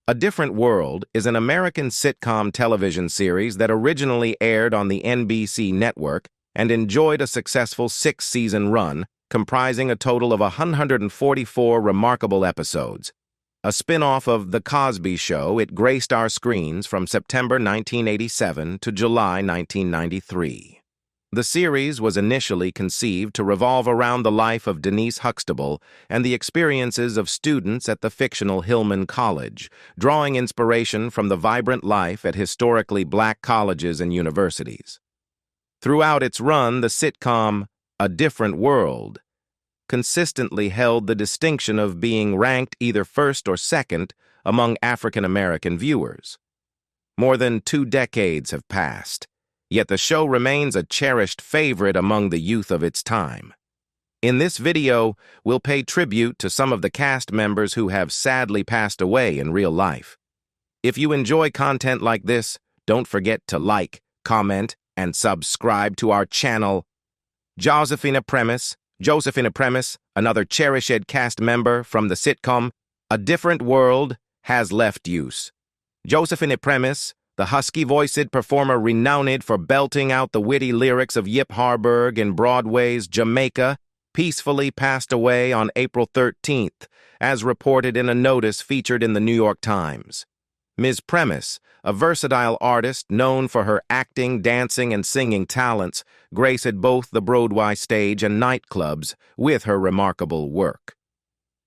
A Different World is an American sitcom television series that originally aired on the NBC network and enjoyed a successful 6-season run, comprising a total of 144 remarkable episodes. A spin-off of The Cosby Show, it graced our screens from September 1987 to July 1993. The series was initially conceived to revolve around the life of Denise Huxtable and the experiences of students at the fictional Hillman College, drawing inspiration from the vibrant life at historically black colleges and universities. Throughout its run, the sitcom A Different World consistently held the distinction of being ranked either first or second among African American viewers. More than 2 decades have passed, yet the show remains a cherished favorite among the youth of its time. In this video, we'll pay tribute to some of the cast members who have sadly passed away in real life. If you enjoy content like this, don't forget to like, comment, and subscribe to our channel. Josephine Premice, another cherished cast member from the sitcom A Different World, has left use. Josephine Premice, the husky-voiced performer renowned for belting out the witty lyrics of Yip Harburg in Broadway's Jamaica, peacefully passed away on April 13th, as reported in a notice featured in the New York Times. Ms. Premice, a versatile artist known for her acting, dancing, and singing talents, graced both the Broadway stage and nightclubs with her remarkable work.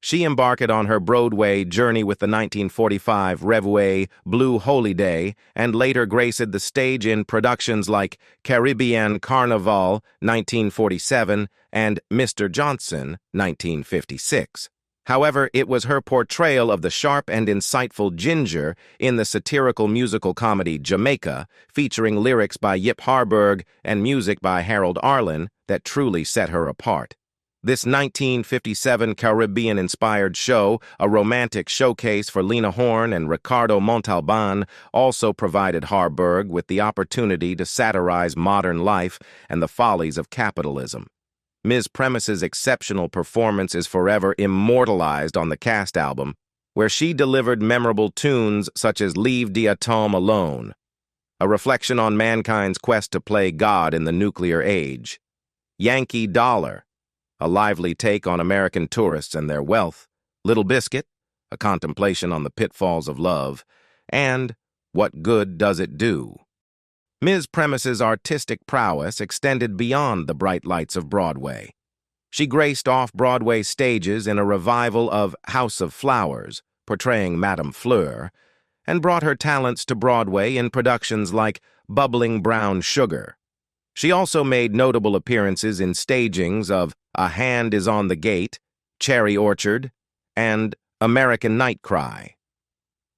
She embarked on her Broadway journey with the 1945 Revue Blue Holiday and later graced the stage in productions like Caribbean Carnival, 1947, and Mr. Johnson, 1956. However, it was her portrayal of the sharp and insightful Ginger in the satirical musical comedy Jamaica, featuring lyrics by Yip Harburg and music by Harold Arlen, that truly set her apart. This 1957 Caribbean-inspired show, a romantic showcase for Lena Horne and Ricardo Montalban, also provided Harburg with the opportunity to satirize modern life and the follies of capitalism. Ms. Premice's exceptional performance is forever immortalized on the cast album, where she delivered memorable tunes such as Leave the Atom Alone, a reflection on mankind's quest to play God in the nuclear age, Yankee Dollar, a lively take on American tourists and their wealth, Little Biscuit, a contemplation on the pitfalls of love, and What Good Does It Do? Ms. Premice's artistic prowess extended beyond the bright lights of Broadway. She graced off-Broadway stages in a revival of House of Flowers, portraying Madame Fleur, and brought her talents to Broadway in productions like Bubbling Brown Sugar. She also made notable appearances in stagings of A Hand Is on the Gate, Cherry Orchard, and American Night Cry.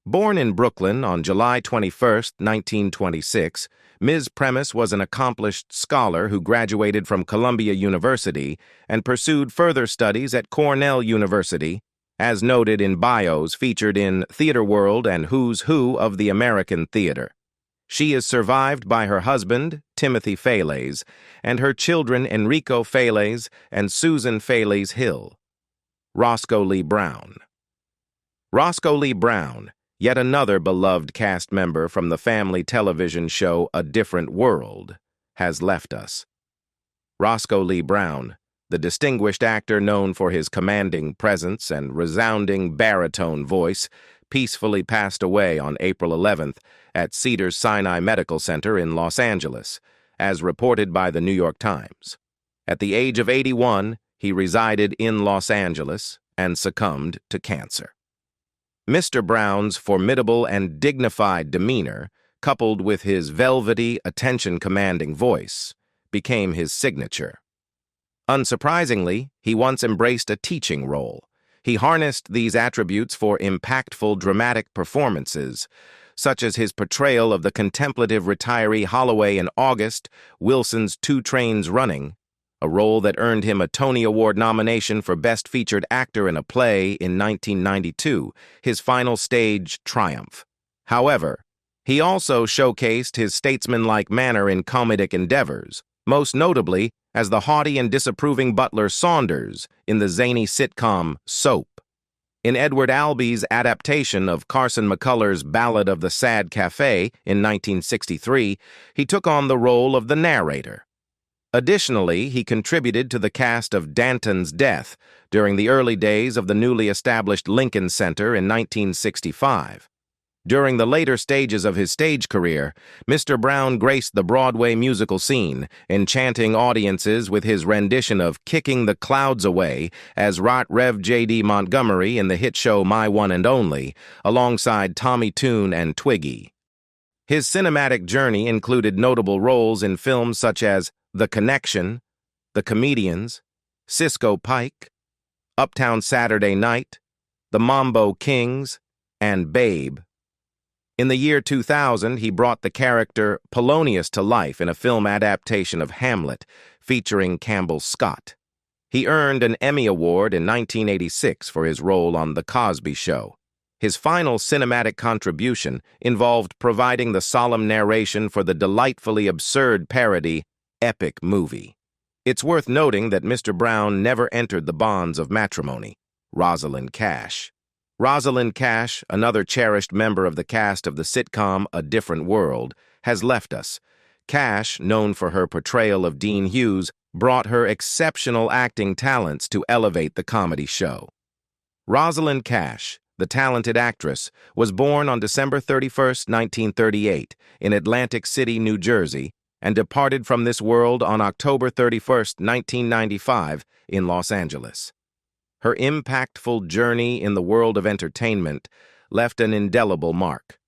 Born in Brooklyn on July 21, 1926, Ms. Premice was an accomplished scholar who graduated from Columbia University and pursued further studies at Cornell University, as noted in bios featured in Theater World and Who's Who of the American Theater. She is survived by her husband, Timothy Fales, and her children Enrico Fales and Susan Fales Hill. Roscoe Lee Browne. Roscoe Lee Browne, yet another beloved cast member from the family television show A Different World, has left us. Roscoe Lee Browne, the distinguished actor known for his commanding presence and resounding baritone voice, peacefully passed away on April 11th at Cedars-Sinai Medical Center in Los Angeles, as reported by the New York Times. At the age of 81, he resided in Los Angeles and succumbed to cancer. Mr. Browne's formidable and dignified demeanor, coupled with his velvety, attention-commanding voice, became his signature. Unsurprisingly, he once embraced a teaching role. He harnessed these attributes for impactful dramatic performances, such as his portrayal of the contemplative retiree Holloway in August Wilson's 2 Trains Running, a role that earned him a Tony Award nomination for Best Featured Actor in a Play in 1992, his final stage triumph. However, he also showcased his statesmanlike manner in comedic endeavors, most notably as the haughty and disapproving butler Saunders in the zany sitcom Soap. In Edward Albee's adaptation of Carson McCullers' Ballad of the Sad Café in 1963, he took on the role of the narrator. Additionally, he contributed to the cast of Danton's Death during the early days of the newly established Lincoln Center in 1965. During the later stages of his stage career, Mr. Browne graced the Broadway musical scene, enchanting audiences with his rendition of Kicking the Clouds Away as Right Rev. J.D. Montgomery in the hit show My One and Only, alongside Tommy Tune and Twiggy. His cinematic journey included notable roles in films such as The Connection, The Comedians, Cisco Pike, Uptown Saturday Night, The Mambo Kings, and Babe. In the year 2000, he brought the character Polonius to life in a film adaptation of Hamlet, featuring Campbell Scott. He earned an Emmy Award in 1986 for his role on The Cosby Show. His final cinematic contribution involved providing the solemn narration for the delightfully absurd parody Epic Movie. It's worth noting that Mr. Browne never entered the bonds of matrimony. Rosalyn Cash. Rosalyn Cash, another cherished member of the cast of the sitcom A Different World, has left us. Cash, known for her portrayal of Dean Hughes, brought her exceptional acting talents to elevate the comedy show. Rosalyn Cash, the talented actress, was born on December 31, 1938, in Atlantic City, New Jersey, and departed from this world on October 31, 1995, in Los Angeles. Her impactful journey in the world of entertainment left an indelible mark.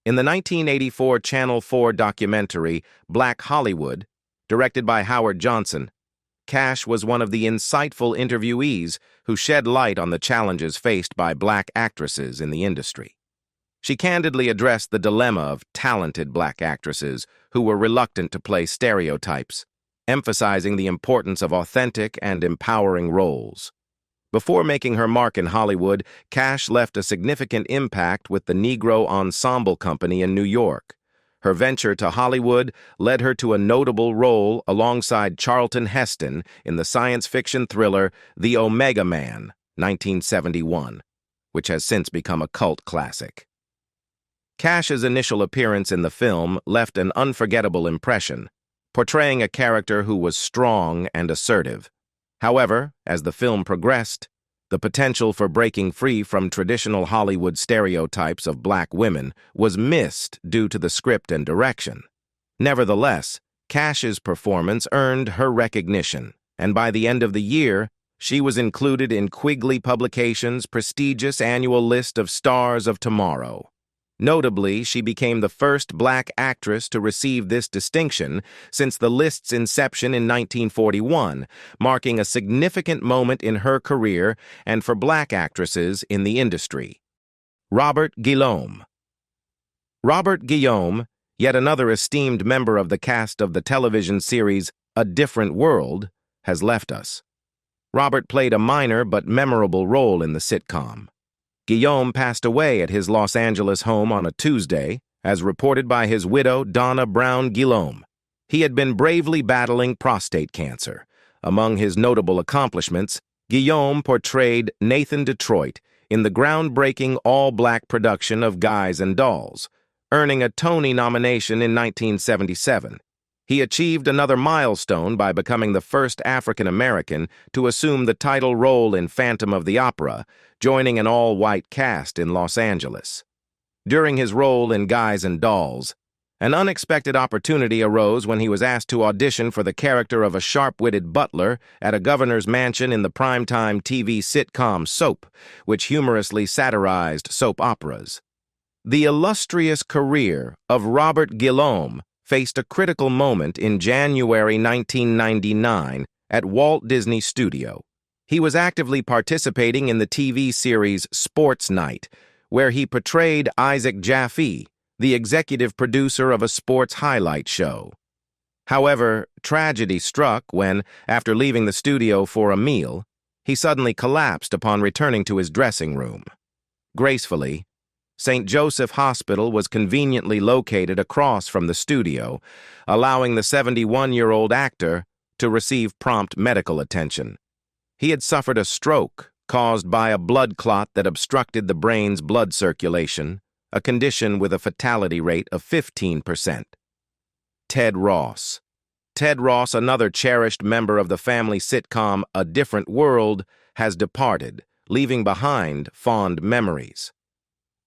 In the 1984 Channel 4 documentary Black Hollywood, directed by Howard Johnson, Cash was one of the insightful interviewees who shed light on the challenges faced by black actresses in the industry. She candidly addressed the dilemma of talented black actresses who were reluctant to play stereotypes, emphasizing the importance of authentic and empowering roles. Before making her mark in Hollywood, Cash left a significant impact with the Negro Ensemble Company in New York. Her venture to Hollywood led her to a notable role alongside Charlton Heston in the science fiction thriller The Omega Man, 1971, which has since become a cult classic. Cash's initial appearance in the film left an unforgettable impression, portraying a character who was strong and assertive. However, as the film progressed, the potential for breaking free from traditional Hollywood stereotypes of black women was missed due to the script and direction. Nevertheless, Cash's performance earned her recognition, and by the end of the year, she was included in Quigley Publications' prestigious annual list of Stars of Tomorrow. Notably, she became the first black actress to receive this distinction since the list's inception in 1941, marking a significant moment in her career and for black actresses in the industry. Robert Guillaume. Robert Guillaume, yet another esteemed member of the cast of the television series A Different World, has left us. Robert played a minor but memorable role in the sitcom. Guillaume passed away at his Los Angeles home on a Tuesday, as reported by his widow, Donna Brown Guillaume. He had been bravely battling prostate cancer. Among his notable accomplishments, Guillaume portrayed Nathan Detroit in the groundbreaking all-black production of Guys and Dolls, earning a Tony nomination in 1977. He achieved another milestone by becoming the first African-American to assume the title role in Phantom of the Opera, joining an all-white cast in Los Angeles. During his role in Guys and Dolls, an unexpected opportunity arose when he was asked to audition for the character of a sharp-witted butler at a governor's mansion in the primetime TV sitcom Soap, which humorously satirized soap operas. The illustrious career of Robert Guillaume faced a critical moment in January 1999 at Walt Disney Studio. He was actively participating in the TV series Sports Night, where he portrayed Isaac Jaffe, the executive producer of a sports highlight show. However, tragedy struck when, after leaving the studio for a meal, he suddenly collapsed upon returning to his dressing room. Gracefully, St. Joseph Hospital was conveniently located across from the studio, allowing the 71-year-old actor to receive prompt medical attention. He had suffered a stroke caused by a blood clot that obstructed the brain's blood circulation, a condition with a fatality rate of 15%. Ted Ross. Ted Ross, another cherished member of the family sitcom A Different World, has departed, leaving behind fond memories.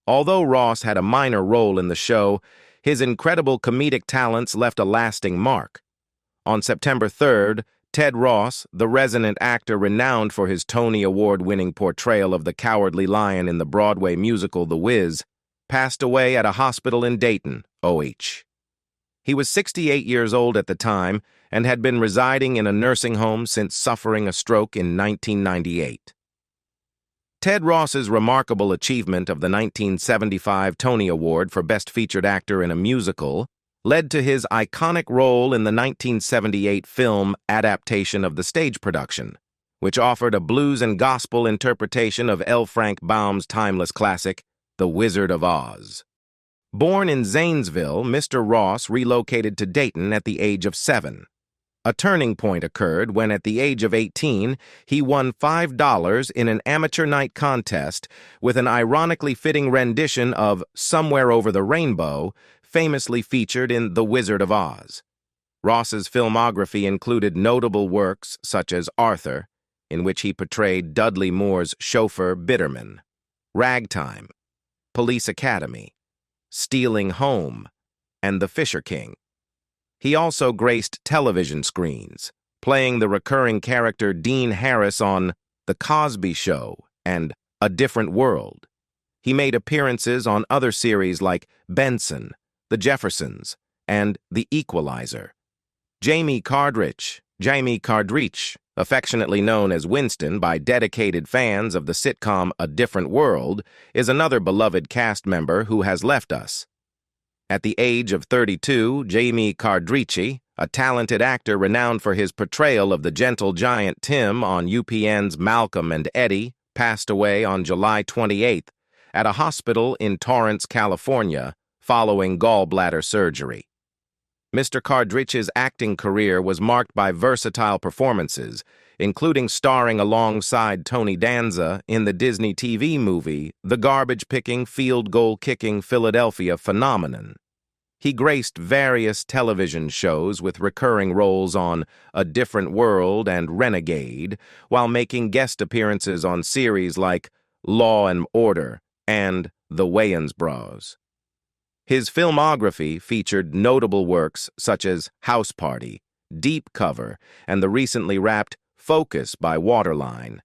Although Ross had a minor role in the show, his incredible comedic talents left a lasting mark. On September 3rd, Ted Ross, the resident actor renowned for his Tony Award-winning portrayal of the Cowardly Lion in the Broadway musical The Wiz, passed away at a hospital in Dayton, OH. He was 68 years old at the time and had been residing in a nursing home since suffering a stroke in 1998. Ted Ross's remarkable achievement of the 1975 Tony Award for Best Featured Actor in a Musical led to his iconic role in the 1978 film adaptation of the stage production, which offered a blues and gospel interpretation of L. Frank Baum's timeless classic, The Wizard of Oz. Born in Zanesville, Mr. Ross relocated to Dayton at the age of 7. A turning point occurred when, at the age of 18, he won $5 in an amateur night contest with an ironically fitting rendition of Somewhere Over the Rainbow, famously featured in The Wizard of Oz. Ross's filmography included notable works such as Arthur, in which he portrayed Dudley Moore's chauffeur Bitterman, Ragtime, Police Academy, Stealing Home, and The Fisher King. He also graced television screens, playing the recurring character Dean Harris on The Cosby Show and A Different World. He made appearances on other series like Benson, The Jeffersons, and The Equalizer. Jamie Cardriche, affectionately known as Winston by dedicated fans of the sitcom A Different World, is another beloved cast member who has left us. At the age of 32, Jamie Cardriche, a talented actor renowned for his portrayal of the gentle giant Tim on UPN's Malcolm and Eddie, passed away on July 28th at a hospital in Torrance, California, following gallbladder surgery. Mr. Cardriche's acting career was marked by versatile performances, including starring alongside Tony Danza in the Disney TV movie The Garbage-Picking, Field-Goal-Kicking Philadelphia Phenomenon. He graced various television shows with recurring roles on A Different World and Renegade, while making guest appearances on series like Law and Order and The Wayans Bros. His filmography featured notable works such as House Party, Deep Cover, and the recently wrapped Focus by Waterline.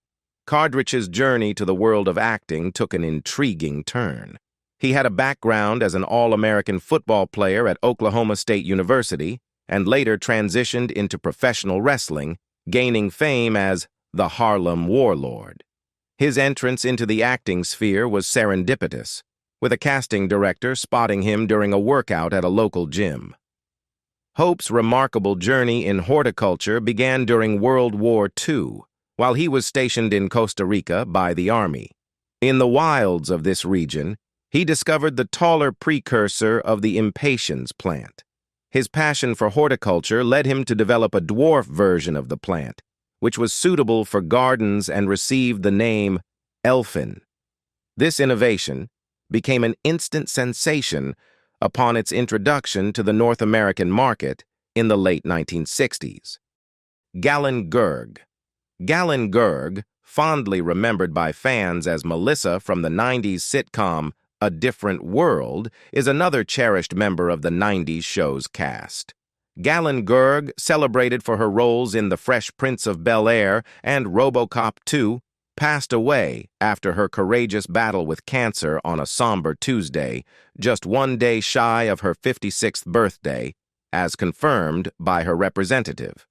Cardriche's journey to the world of acting took an intriguing turn. He had a background as an All-American football player at Oklahoma State University and later transitioned into professional wrestling, gaining fame as the Harlem Warlord. His entrance into the acting sphere was serendipitous, with a casting director spotting him during a workout at a local gym. Hope's remarkable journey in horticulture began during World War II, while he was stationed in Costa Rica by the Army. In the wilds of this region, he discovered the taller precursor of the impatiens plant. His passion for horticulture led him to develop a dwarf version of the plant, which was suitable for gardens and received the name Elfin. This innovation became an instant sensation upon its introduction to the North American market in the late 1960s. Galen Gerg. Galen Gerg, fondly remembered by fans as Melissa from the 90s sitcom A Different World, is another cherished member of the 90s show's cast. Galen Gerg, celebrated for her roles in The Fresh Prince of Bel-Air and RoboCop 2, passed away after her courageous battle with cancer on a somber Tuesday, just one day shy of her 56th birthday, as confirmed by her representative.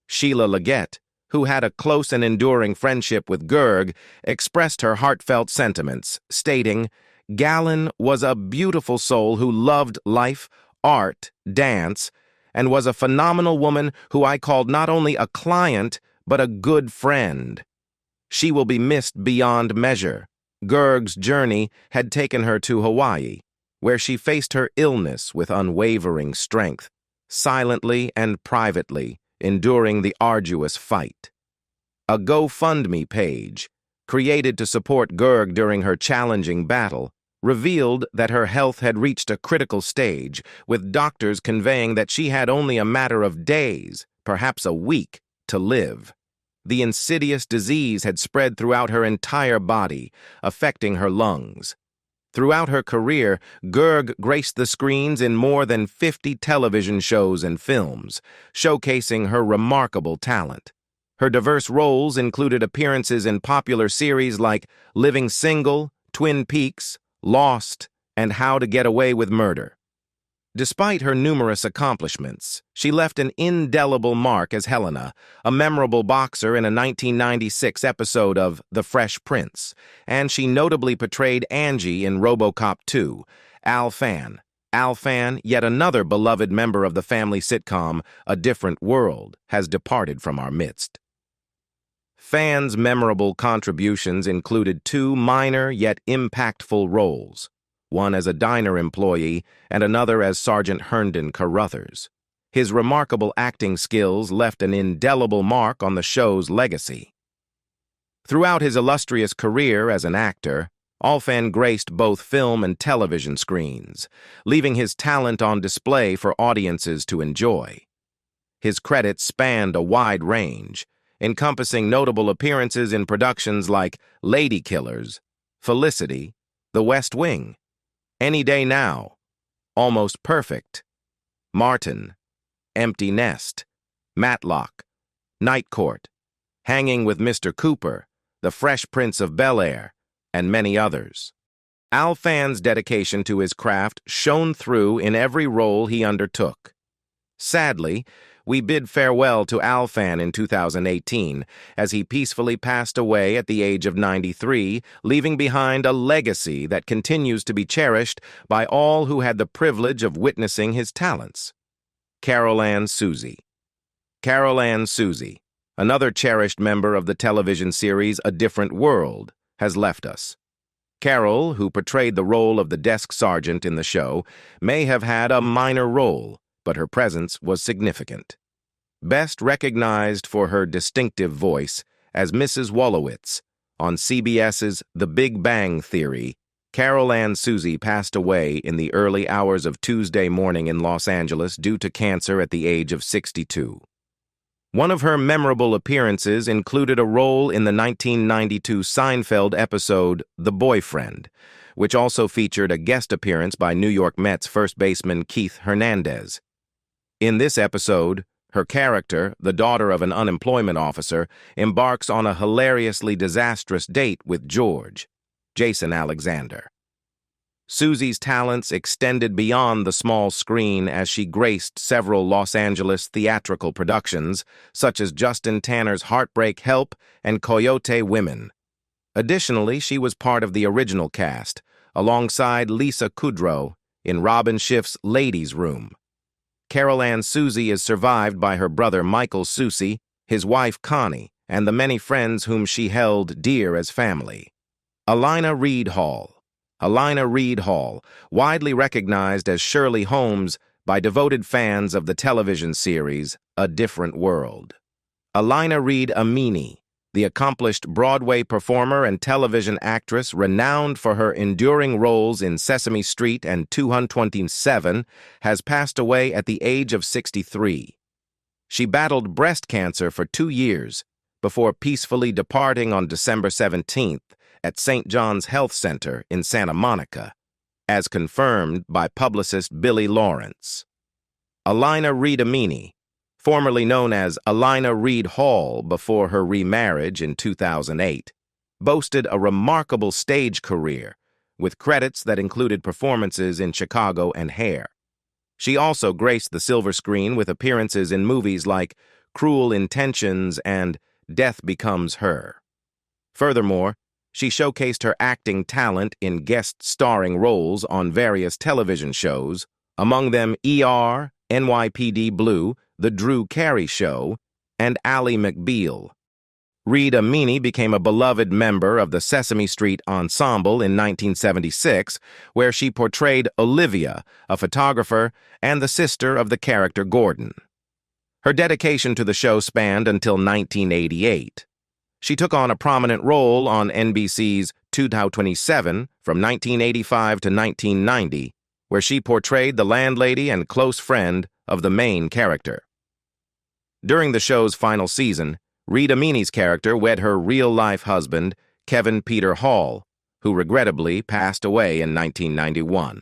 Sheila Leggett, who had a close and enduring friendship with Gerg, expressed her heartfelt sentiments, stating, "Galen was a beautiful soul who loved life, art, dance, and was a phenomenal woman who I called not only a client, but a good friend. She will be missed beyond measure." Gerg's journey had taken her to Hawaii, where she faced her illness with unwavering strength, silently and privately enduring the arduous fight. A GoFundMe page, created to support Gerg during her challenging battle, revealed that her health had reached a critical stage, with doctors conveying that she had only a matter of days, perhaps a week, to live. The insidious disease had spread throughout her entire body, affecting her lungs. Throughout her career, Gerg graced the screens in more than 50 television shows and films, showcasing her remarkable talent. Her diverse roles included appearances in popular series like Living Single, Twin Peaks, Lost, and How to Get Away with Murder. Despite her numerous accomplishments, she left an indelible mark as Helena, a memorable boxer in a 1996 episode of The Fresh Prince, and she notably portrayed Angie in RoboCop 2. Al Fan, yet another beloved member of the family sitcom A Different World, has departed from our midst. Fan's memorable contributions included two minor yet impactful roles, one as a diner employee and another as Sergeant Herndon Carruthers. His remarkable acting skills left an indelible mark on the show's legacy. Throughout his illustrious career as an actor, Alfan graced both film and television screens, leaving his talent on display for audiences to enjoy. His credits spanned a wide range, encompassing notable appearances in productions like Lady Killers, Felicity, The West Wing, Any Day Now, Almost Perfect, Martin, Empty Nest, Matlock, Night Court, Hanging with Mr. Cooper, The Fresh Prince of Bel-Air, and many others. Al Fan's dedication to his craft shone through in every role he undertook. Sadly, we bid farewell to Al Fan in 2018 as he peacefully passed away at the age of 93, leaving behind a legacy that continues to be cherished by all who had the privilege of witnessing his talents. Carol Ann Susi. Carol Ann Susi, another cherished member of the television series A Different World, has left us. Carol, who portrayed the role of the desk sergeant in the show, may have had a minor role, but her presence was significant. Best recognized for her distinctive voice as Mrs. Wolowitz on CBS's The Big Bang Theory, Carol Ann Susi passed away in the early hours of Tuesday morning in Los Angeles due to cancer at the age of 62. One of her memorable appearances included a role in the 1992 Seinfeld episode The Boyfriend, which also featured a guest appearance by New York Mets first baseman Keith Hernandez. In this episode, her character, the daughter of an unemployment officer, embarks on a hilariously disastrous date with George, Jason Alexander. Susi's talents extended beyond the small screen as she graced several Los Angeles theatrical productions, such as Justin Tanner's Heartbreak Help and Coyote Women. Additionally, she was part of the original cast, alongside Lisa Kudrow in Robin Schiff's Ladies' Room. Carol Ann Susi is survived by her brother Michael Susi, his wife Connie, and the many friends whom she held dear as family. Alaina Reed Hall, widely recognized as Shirley Holmes by devoted fans of the television series A Different World. Alaina Reed Amini, the accomplished Broadway performer and television actress renowned for her enduring roles in Sesame Street and 227, has passed away at the age of 63. She battled breast cancer for 2 years before peacefully departing on December 17th at St. John's Health Center in Santa Monica, as confirmed by publicist Billy Lawrence. Alaina Reed Amini, formerly known as Alaina Reed Hall before her remarriage in 2008, boasted a remarkable stage career, with credits that included performances in Chicago and Hair. She also graced the silver screen with appearances in movies like Cruel Intentions and Death Becomes Her. Furthermore, she showcased her acting talent in guest starring roles on various television shows, among them ER, NYPD Blue, The Drew Carey Show, and Ally McBeal. Reed Amini became a beloved member of the Sesame Street Ensemble in 1976, where she portrayed Olivia, a photographer, and the sister of the character Gordon. Her dedication to the show spanned until 1988. She took on a prominent role on NBC's 2027 from 1985 to 1990, where she portrayed the landlady and close friend of the main character. During the show's final season, Reed Amini's character wed her real-life husband, Kevin Peter Hall, who regrettably passed away in 1991.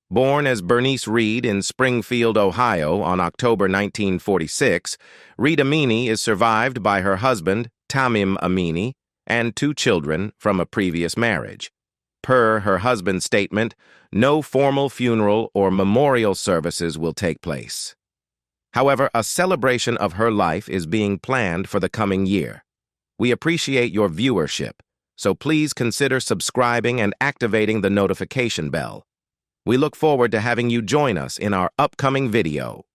Born as Bernice Reed in Springfield, Ohio on October 1946, Reed Amini is survived by her husband, Tamim Amini, and 2 children from a previous marriage. Per her husband's statement, no formal funeral or memorial services will take place. However, a celebration of her life is being planned for the coming year. We appreciate your viewership, so please consider subscribing and activating the notification bell. We look forward to having you join us in our upcoming video.